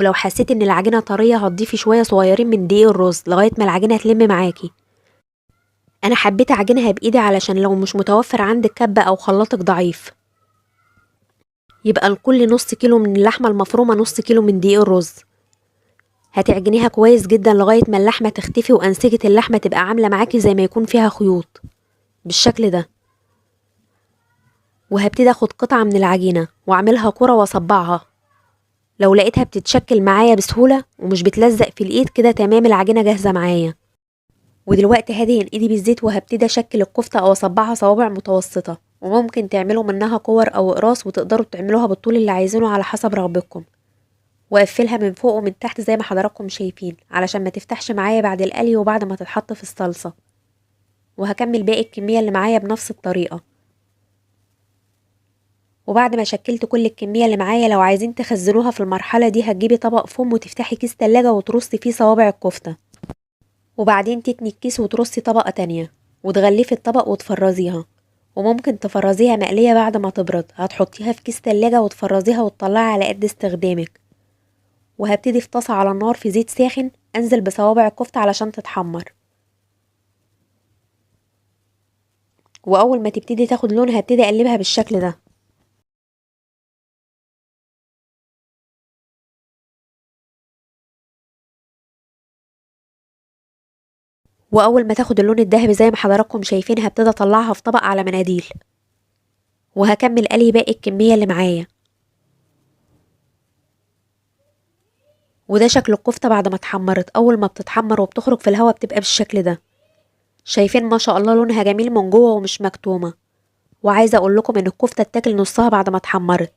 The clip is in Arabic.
ولو حسيتي ان العجينة طرية هتضيفي شوية صغيرين من دقيق الرز لغاية ما العجينة تلم معاكي. انا حبيت اعجنها بايدي علشان لو مش متوفر عندك كبة او خلاطك ضعيف، يبقى لكل نص كيلو من اللحمة المفرومة نص كيلو من دقيق الرز. هتعجنيها كويس جدا لغاية ما اللحمة تختفي وأنسجة اللحمة تبقى عاملة معاكي زي ما يكون فيها خيوط بالشكل ده. وهبتدي اخد قطعة من العجينة واعملها كرة واصبعها. لو لقيتها بتتشكل معايا بسهولة ومش بتلزق في الايد كده تمام، العجينة جاهزة معايا. ودلوقتي هدهن ايدي بالزيت وهبتدي اشكل الكفتة او اصبعها صوابع متوسطة، وممكن تعملوا منها كور او اقراص وتقدروا تعملوها بالطول اللي عايزينه على حسب رغبتكم. واقفلها من فوق ومن تحت زي ما حضراتكم شايفين علشان ما تفتحش معايا بعد القلي وبعد ما تتحط في الصلصة. وهكمل باقي الكمية اللي معايا بنفس الطريقة. وبعد ما شكلت كل الكمية اللي معايا، لو عايزين تخزنوها في المرحلة دي هتجيبي طبق فوم وتفتحي كيس تلاجة وترصي فيه صوابع الكفتة، وبعدين تتني الكيس وترصي طبقة تانية وتغلفي الطبق وتفرزيها. وممكن تفرزيها مقلية بعد ما تبرد، هتحطيها في كيس تلاجة وتفرزيها وتطلعي على قد استخدامك. وهبتدي في طاسة على النار في زيت ساخن انزل بصوابع الكفتة علشان تتحمر. واول ما تبتدي تاخد لون هبتدي اقلبها بالشكل ده. واول ما تاخد اللون الذهبي زي ما حضراتكم شايفين هبتدي اطلعها في طبق على مناديل. وهكمل قلي باقي الكمية اللي معايا. وده شكل الكفتة بعد ما اتحمرت. اول ما بتتحمر وبتخرج في الهواء بتبقى بالشكل ده. شايفين ما شاء الله لونها جميل من جوه ومش مكتومة. وعايزة اقول لكم ان الكفتة اتاكل نصها بعد ما اتحمرت.